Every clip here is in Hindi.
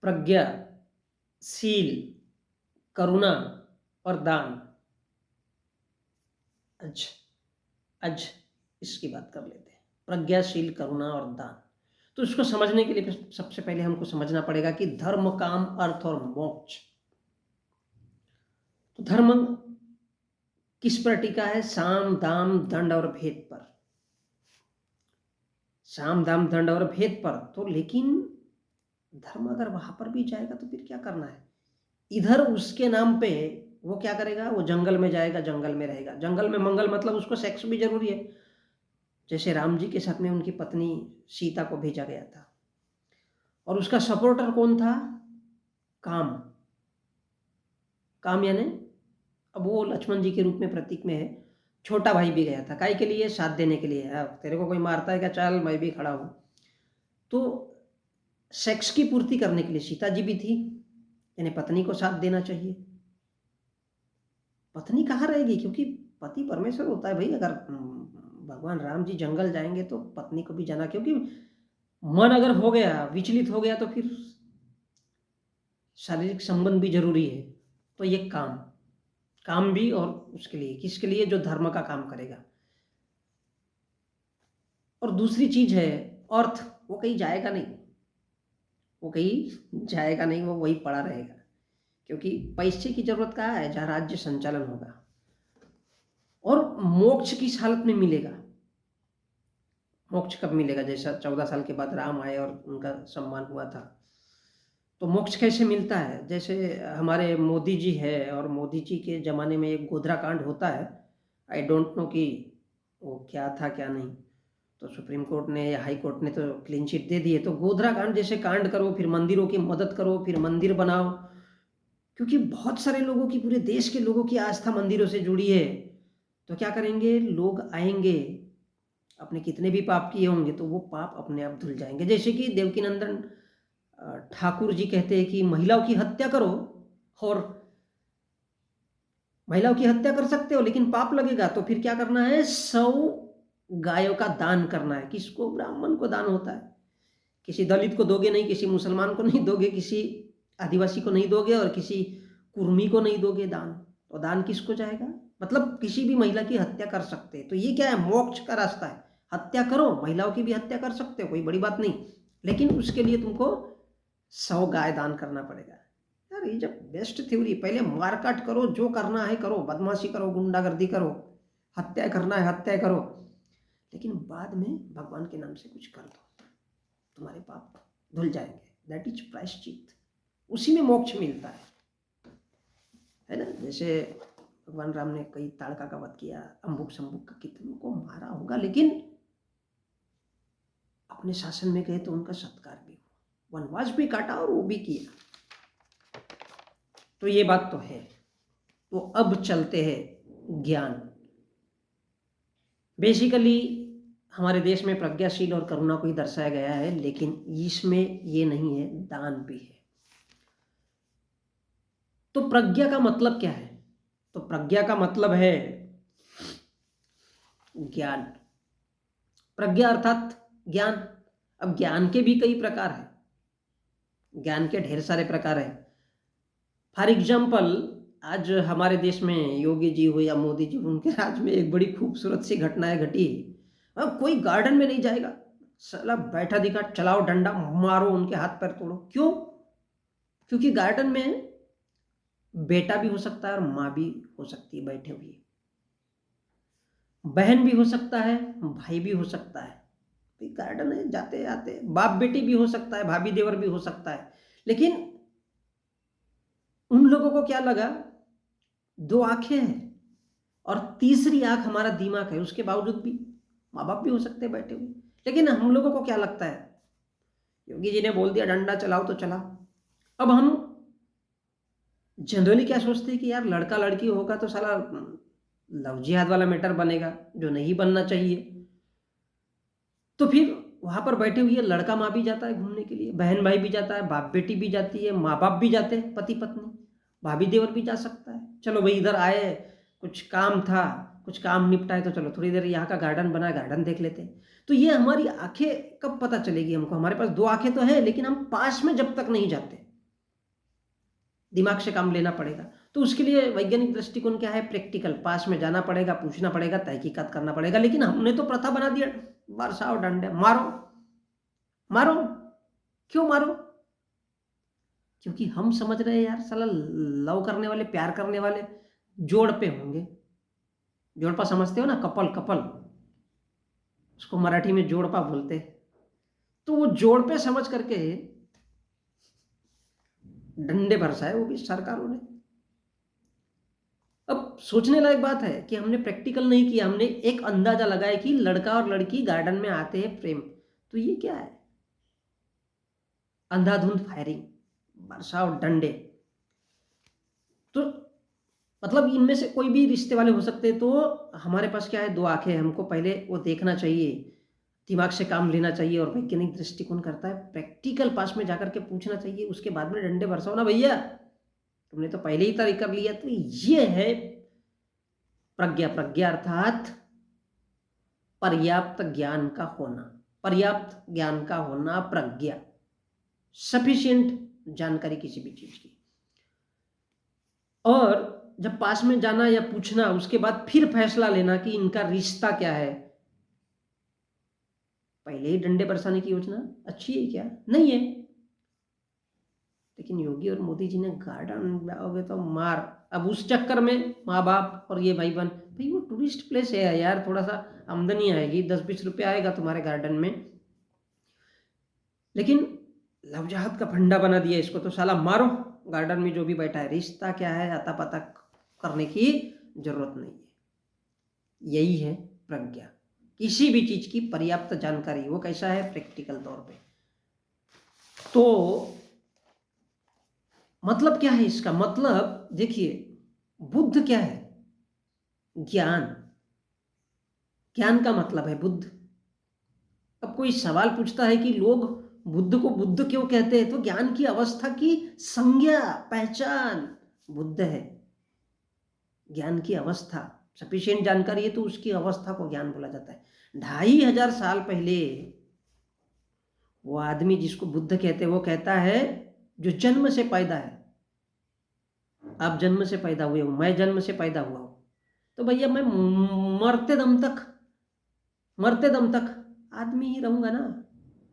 प्रज्ञा, शील, करुणा और दान। आज आज इसकी बात कर लेते हैं। प्रज्ञाशील, करुणा और दान। तो इसको समझने के लिए फिर सबसे पहले हमको समझना पड़ेगा कि धर्म, काम, अर्थ और मोक्ष। तो धर्म किस पर टिका है? साम, दाम, दंड और भेद पर। साम, दाम, दंड और भेद पर। तो लेकिन धर्म अगर वहां पर भी जाएगा तो फिर क्या करना है? इधर उसके नाम पे वो क्या करेगा? वो जंगल में जाएगा, जंगल में रहेगा। जंगल में मंगल मतलब उसको सेक्स भी जरूरी है। जैसे राम जी के साथ में उनकी पत्नी सीता को भेजा गया था, और उसका सपोर्टर कौन था? काम। काम यानी अब वो लक्ष्मण जी के रूप में प्रतीक में है। छोटा भाई भी गया था, काहे के लिए? साथ देने के लिए। तेरे को कोई मारता है क्या? चल मैं भी खड़ा हूं। तो सेक्स की पूर्ति करने के लिए सीता जी भी थी, यानी पत्नी को साथ देना चाहिए। पत्नी कहाँ रहेगी? क्योंकि पति परमेश्वर होता है भाई। अगर भगवान राम जी जंगल जाएंगे तो पत्नी को भी जाना, क्योंकि मन अगर हो गया, विचलित हो गया, तो फिर शारीरिक संबंध भी जरूरी है। तो ये काम, काम भी, और उसके लिए किसके लिए? जो धर्म का काम करेगा। और दूसरी चीज है अर्थ। वो कहीं जाएगा नहीं, वो कहीं जाएगा नहीं, वो वही पड़ा रहेगा। क्योंकि पैसे की जरूरत कहाँ है? जहाँ राज्य संचालन होगा। और मोक्ष किस हालत में मिलेगा? मोक्ष कब मिलेगा? जैसा 14 साल के बाद राम आए और उनका सम्मान हुआ था। तो मोक्ष कैसे मिलता है? जैसे हमारे मोदी जी है, और मोदी जी के ज़माने में एक गोधरा कांड होता है। आई डोंट नो कि वो क्या था क्या नहीं। तो सुप्रीम कोर्ट ने या हाई कोर्ट ने तो क्लीन चिट दे दी है। तो गोधरा कांड जैसे कांड करो, फिर मंदिरों की मदद करो, फिर मंदिर बनाओ। क्योंकि बहुत सारे लोगों की, पूरे देश के लोगों की आस्था मंदिरों से जुड़ी है। तो क्या करेंगे? लोग आएंगे, अपने कितने भी पाप किए होंगे तो वो पाप अपने आप धुल जाएंगे। जैसे कि देवकीनंदन ठाकुर जी कहते हैं कि महिलाओं की हत्या करो, और महिलाओं की हत्या कर सकते हो लेकिन पाप लगेगा, तो फिर क्या करना है? 100 गायों का दान करना है। किसको? ब्राह्मण को दान होता है। किसी दलित को दोगे नहीं, किसी मुसलमान को नहीं दोगे, किसी आदिवासी को नहीं दोगे, और किसी कुर्मी को नहीं दोगे दान। तो दान किसको जाएगा? मतलब किसी भी महिला की हत्या कर सकते हैं। तो ये क्या है? मोक्ष का रास्ता है। हत्या करो, महिलाओं की भी हत्या कर सकते हो, कोई बड़ी बात नहीं। लेकिन उसके लिए तुमको 100 गाय दान करना पड़ेगा। यार ये जब बेस्ट थ्योरी, पहले मारकाट करो, जो करना है करो, बदमाशी करो, गुंडागर्दी करो, हत्या करना है हत्या करो, लेकिन बाद में भगवान के नाम से कुछ कर दो, तुम्हारे पाप धुल जाएंगे। दैट इज प्रायश्चित। उसी में मोक्ष मिलता है ना। जैसे भगवान राम ने कई ताड़का का वध किया, अम्बुक शंबुक का कितनों को मारा होगा, लेकिन अपने शासन में गए तो उनका सत्कार भी हुआ, वनवास भी काटा और वो भी किया। तो ये बात तो है। तो अब चलते हैं ज्ञान। बेसिकली हमारे देश में प्रज्ञाशील और करुणा को ही दर्शाया गया है, लेकिन इसमें ये नहीं है, दान भी है। तो प्रज्ञा का मतलब क्या है? तो प्रज्ञा का मतलब है ज्ञान। प्रज्ञा अर्थात ज्ञान। अब ज्ञान के भी कई प्रकार हैं, ज्ञान के ढेर सारे प्रकार हैं। फॉर एग्जाम्पल, आज हमारे देश में योगी जी हो या मोदी जी हो, उनके राज में एक बड़ी खूबसूरत सी घटनाएं घटी। अब कोई गार्डन में नहीं जाएगा, साला बैठा दिखा, चलाओ डंडा, मारो, उनके हाथ पैर तोड़ो। क्यों? क्योंकि गार्डन में बेटा भी हो सकता है और माँ भी हो सकती है बैठे हुई, बहन भी हो सकता है, भाई भी हो सकता है। गार्डन है, जाते आते, बाप बेटी भी हो सकता है, भाभी देवर भी हो सकता है। लेकिन उन लोगों को क्या लगा? 2 आंखें हैं और तीसरी आंख हमारा दिमाग है, उसके बावजूद भी माँ बाप भी हो सकते हैं बैठे हुए। लेकिन हम लोगों को क्या लगता है? योगी जी ने बोल दिया डंडा चलाओ तो चला। अब हम जनरली क्या सोचते हैं कि यार लड़का लड़की होगा तो साला लव जिहाद वाला मैटर बनेगा, जो नहीं बनना चाहिए। तो फिर वहां पर बैठे हुए लड़का माँ भी जाता है घूमने के लिए, बहन भाई भी जाता है, बाप बेटी भी जाती है, माँ बाप भी जाते हैं, पति पत्नी, भाभी देवर भी जा सकता है। चलो भाई इधर आए, कुछ काम था, कुछ काम निपटाए, तो चलो थोड़ी देर यहाँ का गार्डन बना, गार्डन देख लेते हैं। तो ये हमारी आंखें कब पता चलेगी हमको? हमारे पास 2 आंखें तो है, लेकिन हम पास में जब तक नहीं जाते, दिमाग से काम लेना पड़ेगा। तो उसके लिए वैज्ञानिक दृष्टिकोण क्या है? प्रैक्टिकल, पास में जाना पड़ेगा, पूछना पड़ेगा, तहकीकात करना पड़ेगा। लेकिन हमने तो प्रथा बना दिया, बरसाओ डंडे, मारो मारो। क्यों मारो? क्योंकि हम समझ रहे हैं यार साला लव करने वाले, प्यार करने वाले जोड़ पे होंगे। जोड़पा समझते हो ना? कपल, कपल, उसको मराठी में जोड़पा बोलते हैं। तो वो जोड़ पे समझ करके डंडे बरसाए वो भी सरकारों ने। अब सोचने लायक बात है कि हमने प्रैक्टिकल नहीं किया, हमने एक अंदाजा लगाया कि लड़का और लड़की गार्डन में आते हैं प्रेम। तो ये क्या है? अंधाधुंध फायरिंग, बरसाओ डंडे। तो मतलब इनमें से कोई भी रिश्ते वाले हो सकते हैं। तो हमारे पास क्या है? दो आंखें हैं, हमको पहले वो देखना चाहिए, दिमाग से काम लेना चाहिए। और वैज्ञानिक दृष्टिकोण करता है प्रैक्टिकल, पास में जाकर के पूछना चाहिए, उसके बाद में डंडे बरसाओ ना भैया, तुमने तो पहले ही तय कर लिया। तो ये है प्रज्ञा। प्रज्ञा अर्थात पर्याप्त ज्ञान का होना, पर्याप्त ज्ञान का होना प्रज्ञा, सफिशिएंट जानकारी किसी भी चीज की। और जब पास में जाना या पूछना, उसके बाद फिर फैसला लेना कि इनका रिश्ता क्या है। पहले ही डंडे बरसाने की योजना अच्छी है क्या? नहीं है। लेकिन योगी और मोदी जी ने गार्डन जाओगे तो मार। अब उस चक्कर में माँ बाप और ये भाई बहन, भाई वो टूरिस्ट प्लेस है यार, थोड़ा सा आमदनी आएगी, 10-20 रुपये आएगा तुम्हारे गार्डन में। लेकिन लवजहत का फंडा बना दिया इसको, तो साला मारो, गार्डन में जो भी बैठा है। रिश्ता क्या है अता पता करने की जरूरत नहीं है। यही है प्रज्ञा, किसी भी चीज की पर्याप्त जानकारी। वो कैसा है? प्रैक्टिकल तौर पे। तो मतलब क्या है इसका? मतलब देखिए, बुद्ध क्या है? ज्ञान। ज्ञान का मतलब है बुद्ध। अब कोई सवाल पूछता है कि लोग बुद्ध को बुद्ध क्यों कहते हैं, तो ज्ञान की अवस्था की संज्ञा, पहचान बुद्ध है। ज्ञान की अवस्था, सफिशिएंट जानकारी है तो उसकी अवस्था को ज्ञान बोला जाता है। 2500 साल पहले वो आदमी जिसको बुद्ध कहते हैं, वो कहता है जो जन्म से पैदा है। आप जन्म से पैदा हुए हो, मैं जन्म से पैदा हुआ हूं, तो भैया मैं मरते दम तक, मरते दम तक आदमी ही रहूंगा ना।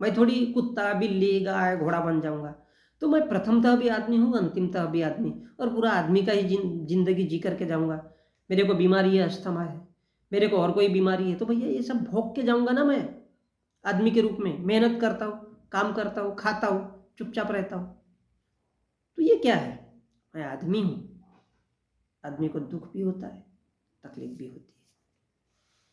मैं थोड़ी कुत्ता, बिल्ली, गाय, घोड़ा बन जाऊंगा। तो मैं प्रथमतः भी आदमी हूँ, अंतिमतः भी आदमी, और पूरा आदमी का ही जिंदगी जी करके जाऊंगा। मेरे को बीमारी है, अस्थमा है, मेरे को और कोई बीमारी है, तो भैया ये सब भोग के जाऊंगा ना मैं। आदमी के रूप में मेहनत करता हूँ, काम करता हूँ, खाता हूँ, चुपचाप रहता हूँ। तो ये क्या है? मैं आदमी हूँ। आदमी को दुख भी होता है, तकलीफ भी होती है।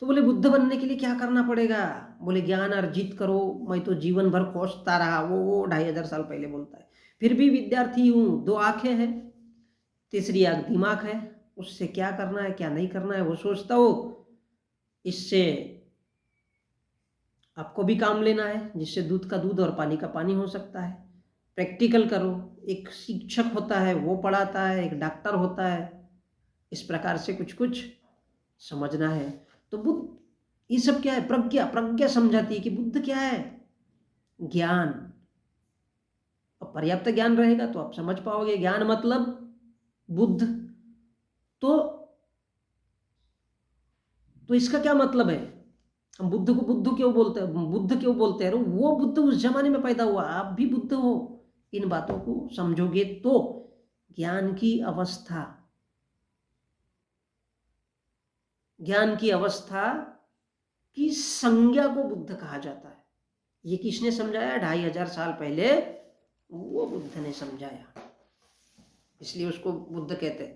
तो बोले बुद्ध बनने के लिए क्या करना पड़ेगा? बोले ज्ञान अर्जित करो। मैं तो जीवन भर खोजता रहा। वो 2500 साल पहले बोलता है। फिर भी विद्यार्थी हूँ, दो आंखें हैं, तीसरी आंख दिमाग है, उससे क्या करना है क्या नहीं करना है वो सोचता हो। इससे आपको भी काम लेना है, जिससे दूध का दूध और पानी का पानी हो सकता है। प्रैक्टिकल करो। एक शिक्षक होता है वो पढ़ाता है, एक डॉक्टर होता है। इस प्रकार से कुछ कुछ समझना है। तो बुद्ध, ये सब क्या है? प्रज्ञा। प्रज्ञा समझाती है कि बुद्ध क्या है? ज्ञान। और पर्याप्त ज्ञान रहेगा तो आप समझ पाओगे ज्ञान मतलब बुद्ध। तो इसका क्या मतलब है? हम बुद्ध को बुद्ध क्यों बोलते हैं? बुद्ध क्यों बोलते हैं? वो बुद्ध उस जमाने में पैदा हुआ, आप भी बुद्ध हो। इन बातों को समझोगे तो ज्ञान की अवस्था, ज्ञान की अवस्था की संज्ञा को बुद्ध कहा जाता है। ये किसने समझाया? 2500 साल पहले वो बुद्ध ने समझाया, इसलिए उसको बुद्ध कहते हैं।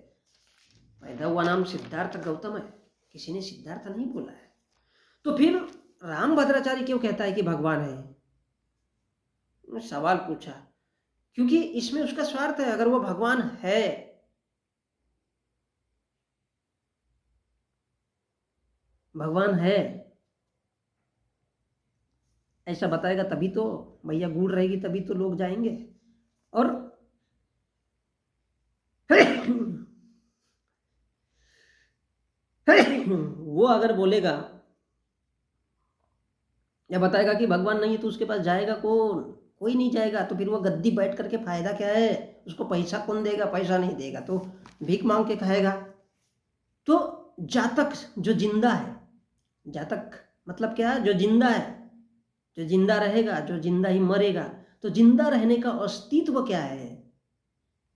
पैदा हुआ नाम सिद्धार्थ गौतम है, किसी ने सिद्धार्थ नहीं बोला है। तो फिर राम भद्राचार्य क्यों कहता है कि भगवान है? मैं सवाल पूछा क्योंकि इसमें उसका स्वार्थ है। अगर वो भगवान है, भगवान है ऐसा बताएगा तभी तो भैया गुड़ रहेगी, तभी तो लोग जाएंगे। और वो अगर बोलेगा या बताएगा कि भगवान नहीं है, तो उसके पास जाएगा कौन? कोई नहीं जाएगा। तो फिर वो गद्दी बैठ करके फायदा क्या है? उसको पैसा कौन देगा? पैसा नहीं देगा तो भीख मांग के खाएगा। तो जातक जो जिंदा है, जातक मतलब क्या है? जो जिंदा है, जो जिंदा रहेगा, जो जिंदा ही मरेगा। तो जिंदा रहने का अस्तित्व क्या है?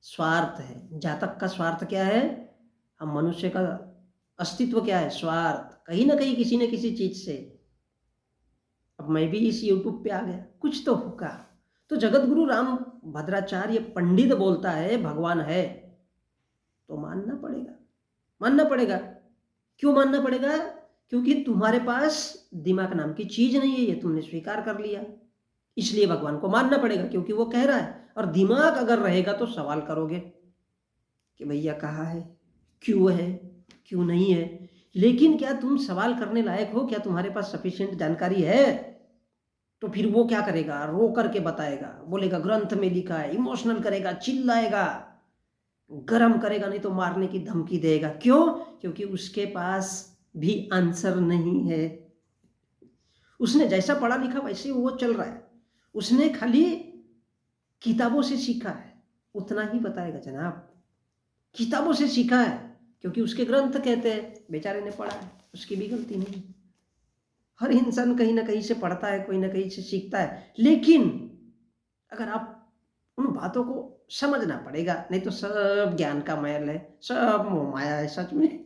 स्वार्थ है। जातक का स्वार्थ क्या है? हम मनुष्य का अस्तित्व क्या है? स्वार्थ। कहीं ना कहीं किसी न किसी चीज से। अब मैं भी इस यूट्यूब पे आ गया, कुछ तो होगा। तो जगत गुरु राम भद्राचार्य पंडित बोलता है भगवान है, तो मानना पड़ेगा, मानना पड़ेगा। क्यों मानना पड़ेगा? क्योंकि तुम्हारे पास दिमाग नाम की चीज नहीं है, ये तुमने स्वीकार कर लिया, इसलिए भगवान को मानना पड़ेगा क्योंकि वो कह रहा है। और दिमाग अगर रहेगा तो सवाल करोगे कि भैया कहाँ है, क्यों है, क्यों नहीं है। लेकिन क्या तुम सवाल करने लायक हो? क्या तुम्हारे पास सफिशिएंट जानकारी है? तो फिर वो क्या करेगा? रो करके बताएगा, बोलेगा ग्रंथ में लिखा है, इमोशनल करेगा, चिल्लाएगा, गरम करेगा, नहीं तो मारने की धमकी देगा। क्यों? क्योंकि उसके पास भी आंसर नहीं है। उसने जैसा पढ़ा लिखा वैसे वो चल रहा है, उसने खाली किताबों से सीखा है, उतना ही बताएगा जनाब। किताबों से सीखा है क्योंकि उसके ग्रंथ कहते हैं, बेचारे ने पढ़ा है, उसकी भी गलती नहीं। हर इंसान कहीं ना कहीं से पढ़ता है, कोई ना कहीं से सीखता है। लेकिन अगर आप उन बातों को समझना पड़ेगा, नहीं तो सब ज्ञान का मैल है, सब मोह माया है सच में।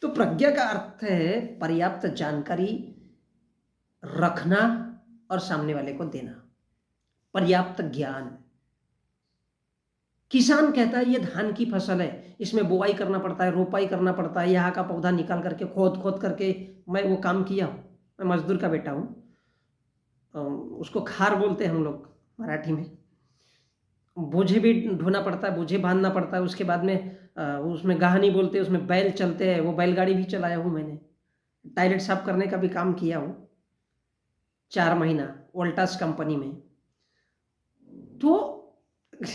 तो प्रज्ञा का अर्थ है पर्याप्त जानकारी रखना और सामने वाले को देना, पर्याप्त ज्ञान। किसान कहता है ये धान की फसल है, इसमें बुआई करना पड़ता है, रोपाई करना पड़ता है, यहाँ का पौधा निकाल करके खोद खोद करके मैं वो काम किया हूँ, मैं मजदूर का बेटा हूँ। उसको खार बोलते हैं हम लोग मराठी में। बोझे भी ढोना पड़ता है, बोझे बांधना पड़ता है, उसके बाद में उसमें गाहनी बोलते हैं, उसमें बैल चलते हैं, वो बैलगाड़ी भी चलाया हूँ मैंने। टॉयलेट साफ करने का भी काम किया हूँ 4 महीना वोल्टास कंपनी में। तो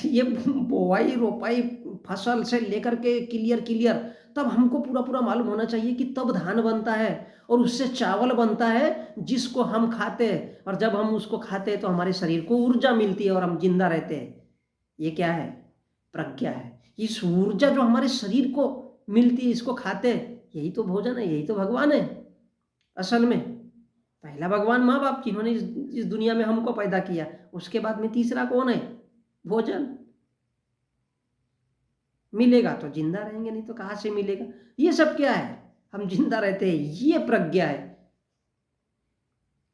ये बोवाई रोपाई फसल से लेकर के क्लियर, तब हमको पूरा पूरा मालूम होना चाहिए कि तब धान बनता है और उससे चावल बनता है जिसको हम खाते हैं। और जब हम उसको खाते हैं तो हमारे शरीर को ऊर्जा मिलती है और हम जिंदा रहते हैं। ये क्या है? प्रज्ञा है। इस ऊर्जा जो हमारे शरीर को मिलती है, इसको खाते हैं, यही तो भोजन है, यही तो भगवान है असल में। पहला भगवान माँ बाप जिन्होंने इस दुनिया में हमको पैदा किया, उसके बाद में तीसरा कौन है? भोजन। मिलेगा तो जिंदा रहेंगे, नहीं तो कहाँ से मिलेगा? ये सब क्या है? हम जिंदा रहते हैं, ये प्रज्ञा है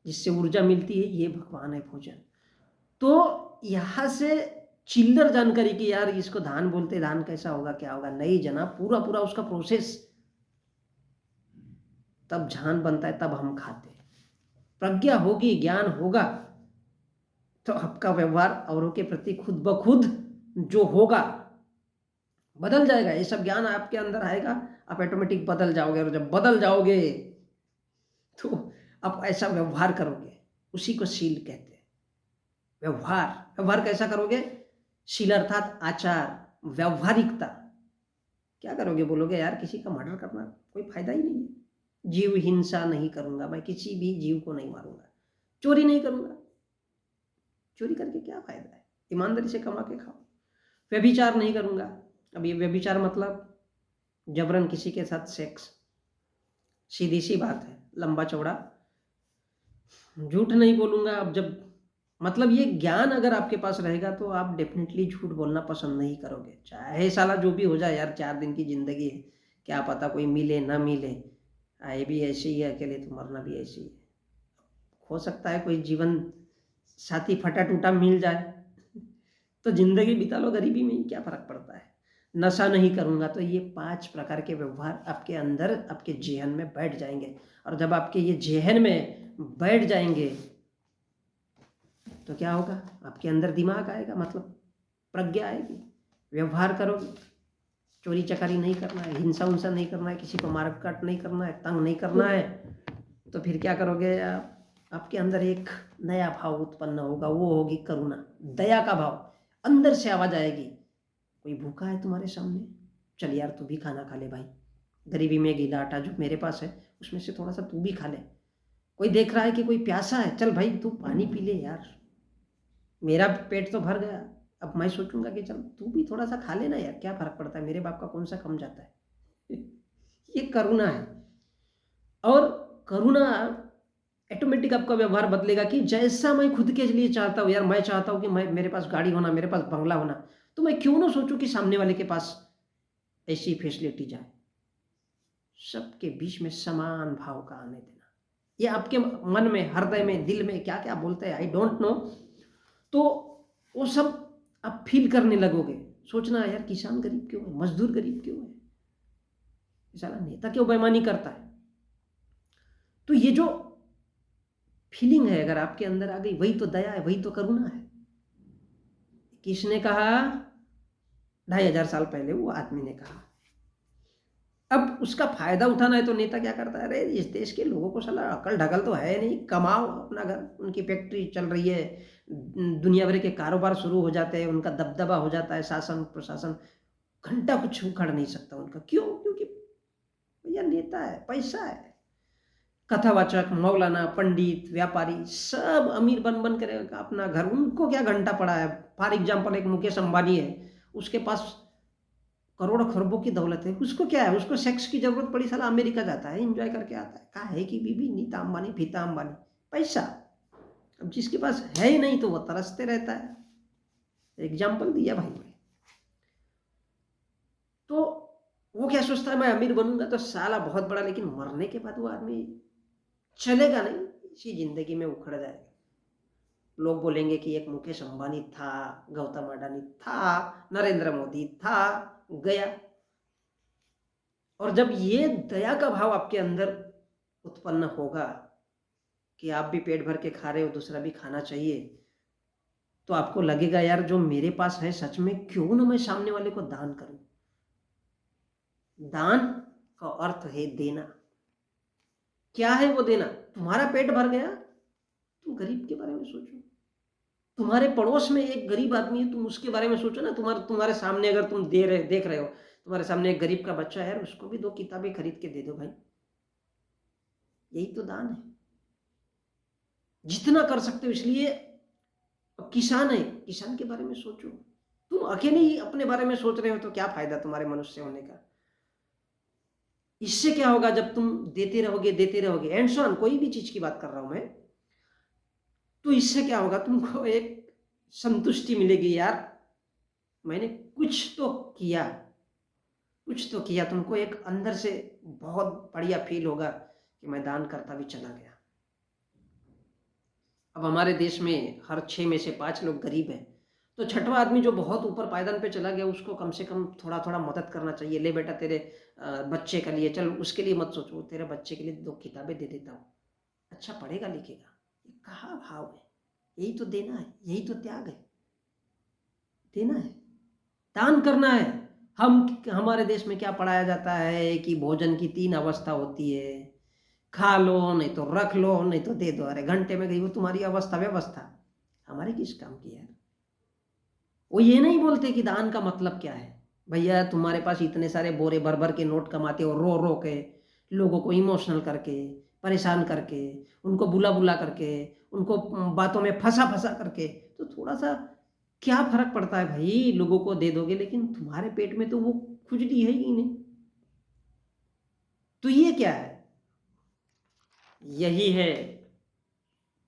जिससे ऊर्जा मिलती है, ये भगवान है भोजन। तो यहां से चिल्लर जानकारी की यार इसको धान बोलते, धान कैसा होगा, क्या होगा, नहीं जनाब, पूरा पूरा उसका प्रोसेस, तब धान बनता है, तब हम खाते हैं। प्रज्ञा होगी, ज्ञान होगा, तो आपका व्यवहार औरों के प्रति खुद ब खुद जो होगा बदल जाएगा। ये सब ज्ञान आपके अंदर आएगा, आप ऑटोमेटिक बदल जाओगे। और जब बदल जाओगे तो आप ऐसा व्यवहार करोगे, उसी को शील कहते हैं। व्यवहार, व्यवहार कैसा करोगे? शील अर्थात आचार, व्यवहारिकता। क्या करोगे? बोलोगे यार किसी का मर्डर करना कोई फायदा ही नहीं है, जीव हिंसा नहीं करूंगा, मैं किसी भी जीव को नहीं मारूंगा, चोरी नहीं करूंगा, चोरी करके क्या फायदा है, ईमानदारी से कमा के खाओ। व्यभिचार नहीं करूंगा। अब ये व्यभिचार मतलब जबरन किसी के साथ सेक्स, सीधी सी बात है, लंबा चौड़ा। झूठ नहीं बोलूंगा। अब जब मतलब ये ज्ञान अगर आपके पास रहेगा तो आप डेफिनेटली झूठ बोलना पसंद नहीं करोगे, चाहे साला जो भी हो जाए यार, 4 दिन की जिंदगी है, क्या पता कोई मिले ना मिले, आए भी ऐसे ही है, अकेले तो मरना भी ऐसे ही है। हो सकता है कोई जीवन साथी फटा टूटा मिल जाए, तो जिंदगी बिता लो गरीबी में ही, क्या फर्क पड़ता है। नशा नहीं करूंगा। तो ये 5 प्रकार के व्यवहार आपके अंदर, आपके जेहन में बैठ जाएंगे। और जब आपके ये जेहन में बैठ जाएंगे तो क्या होगा? आपके अंदर दिमाग आएगा, मतलब प्रज्ञा आएगी। व्यवहार करोगे, चोरी चकारी नहीं करना है, हिंसा उंसा नहीं करना है, किसी को मारकाट नहीं करना है, तंग नहीं करना है। तो फिर क्या करोगे आप? आपके अंदर एक नया भाव उत्पन्न होगा, वो होगी करुणा, दया का भाव। अंदर से आवाज आएगी, कोई भूखा है तुम्हारे सामने, चल यार तू भी खाना खा ले भाई, गरीबी में गीला आटा जो मेरे पास है उसमें से थोड़ा सा तू भी खा ले। कोई देख रहा है कि कोई प्यासा है, चल भाई तू पानी पी ले यार, मेरा पेट तो भर गया, अब मैं सोचूंगा कि चल तू भी थोड़ा सा खा लेना यार, क्या फर्क पड़ता है, मेरे बाप का कौन सा कम जाता है। ये करुणा है। और करुणा ऑटोमेटिक आपका व्यवहार बदलेगा कि जैसा मैं खुद के लिए चाहता हूँ यार, मैं चाहता हूँ कि मैं मेरे पास गाड़ी होना, मेरे पास बंगला होना, तो मैं क्यों ना सोचूं कि सामने वाले के पास ऐसी फैसिलिटी जाए। सबके बीच में समान भाव का आने देना, ये आपके मन में, हृदय में, दिल में क्या क्या बोलते हैं आई डोंट नो, तो वो सब आप फील करने लगोगे। सोचना यार किसान गरीब क्यों है, मजदूर गरीब क्यों है, साला नेता क्यों बेईमानी करता है। तो ये जो फीलिंग है अगर आपके अंदर आ गई, वही तो दया है, वही तो करुणा है। किसने कहा? 2500 साल पहले वो आदमी ने कहा। अब उसका फायदा उठाना है तो नेता क्या करता है, अरे इस देश के लोगों को साला अकल ढकल तो है नहीं, कमाओ अपना घर, उनकी फैक्ट्री चल रही है, दुनिया भर के कारोबार शुरू हो जाते हैं, उनका दबदबा हो जाता है, शासन प्रशासन घंटा कुछ उखड़ नहीं सकता उनका। क्यों? क्योंकि भैया नेता है, पैसा है। कथावाचक, मौलाना, पंडित, व्यापारी सब अमीर बन बन कर अपना घर, उनको क्या घंटा पड़ा है। फॉर एग्जाम्पल एक मुकेश अंबानी है, उसके पास करोड़ों खरबों की दौलत है, उसको क्या है, उसको सेक्स की जरूरत पड़ी साला अमेरिका जाता है, एंजॉय करके आता है। कहा है कि बीबी नीता अंबानी, फीता अंबानी, पैसा। अब जिसके पास है ही नहीं तो वो तरसते रहता है। एग्जाम्पल दिया भाई ने। तो वो क्या सोचता है, मैं अमीर बनूंगा तो साला बहुत बड़ा, लेकिन मरने के बाद वो आदमी चलेगा नहीं, इसी जिंदगी में उखड़ जाएगा। लोग बोलेंगे कि एक मुकेश अंबानी था, गौतम अडानी था, नरेंद्र मोदी था, गया। और जब ये दया का भाव आपके अंदर उत्पन्न होगा कि आप भी पेट भर के खा रहे हो, दूसरा भी खाना चाहिए, तो आपको लगेगा यार जो मेरे पास है सच में क्यों ना मैं सामने वाले को दान करूं। दान का अर्थ है देना। क्या है वो देना? तुम्हारा पेट भर गया, तुम गरीब के बारे में सोचो। तुम्हारे पड़ोस में एक गरीब आदमी है, तुम उसके बारे में सोचो ना। तुम्हारे सामने अगर तुम देख रहे हो, तुम्हारे सामने एक गरीब का बच्चा है, उसको भी 2 किताबें खरीद के दे दो भाई, यही तो दान है। जितना कर सकते हो। इसलिए किसान है, किसान के बारे में सोचो। तुम अकेले ही अपने बारे में सोच रहे हो तो क्या फायदा तुम्हारे मनुष्य होने का। इससे क्या होगा, जब तुम देते रहोगे एंड सो ऑन, कोई भी चीज की बात कर रहा हूं मैं, तो इससे क्या होगा, तुमको एक संतुष्टि मिलेगी यार, मैंने कुछ तो किया, कुछ तो किया। तुमको एक अंदर से बहुत बढ़िया फील होगा कि मैं दान करता भी चला गया। अब हमारे देश में हर 6 में से 5 लोग गरीब हैं, तो छठवां आदमी जो बहुत ऊपर पायदान पे चला गया, उसको कम से कम थोड़ा थोड़ा मदद करना चाहिए। ले बेटा तेरे बच्चे के लिए, चल उसके लिए मत सोचो, तेरे बच्चे के लिए 2 किताबें दे देता हूँ, अच्छा पढ़ेगा लिखेगा। ये कहाँ भाव है? यही तो देना है, यही तो त्याग है। देना है, दान करना है। हमारे देश में क्या पढ़ाया जाता है कि भोजन की 3 अवस्था होती है, खा लो, नहीं तो रख लो, नहीं तो दे दो। अरे घंटे में गई वो तुम्हारी अवस्था व्यवस्था, हमारे किस काम की है। वो ये नहीं बोलते कि दान का मतलब क्या है। भैया तुम्हारे पास इतने सारे बोरे भर भर के नोट कमाते हो, रो रो के, लोगों को इमोशनल करके, परेशान करके, उनको बुला बुला करके, उनको बातों में फंसा फंसा करके, तो थोड़ा सा क्या फर्क पड़ता है भाई, लोगों को दे दोगे लेकिन तुम्हारे पेट में तो वो खुजली है ही नहीं। तो ये क्या है? यही है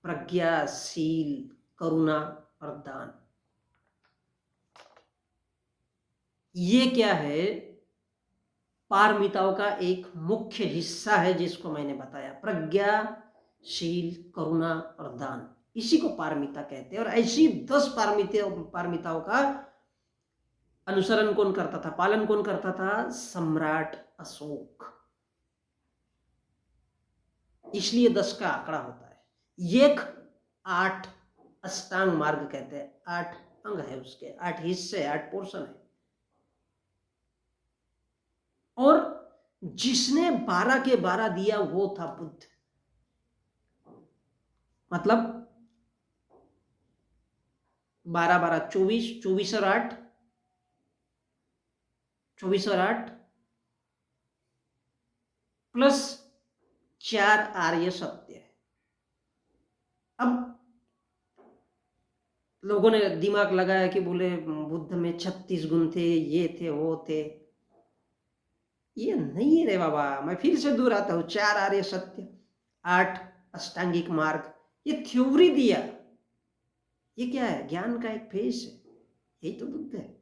प्रज्ञाशील करुणा और दान। ये क्या है? पारमिताओं का एक मुख्य हिस्सा है जिसको मैंने बताया, प्रज्ञाशील करुणा और दान, इसी को पारमिता कहते हैं। और ऐसी 10 पारमिताओं का अनुसरण कौन करता था, पालन कौन करता था? सम्राट अशोक। इसलिए 10 का आंकड़ा होता है। एक 8 अष्टांग मार्ग कहते हैं, 8 अंग है उसके, 8 हिस्से, 8 पोर्शन है। और जिसने 12 के 12 दिया वो था बुद्ध। मतलब 12 12 24, 24 और 8, 24 और 8 प्लस 4 आर्य सत्य है। अब लोगों ने दिमाग लगाया कि बोले बुद्ध में 36 गुण थे, ये थे, वो थे। ये नहीं है रे बाबा। मैं फिर से दोहराता हूँ, 4 आर्य सत्य, 8 अष्टांगिक मार्ग, ये थ्योरी दिया। ये क्या है? ज्ञान का एक फेस है। यही तो बुद्ध है।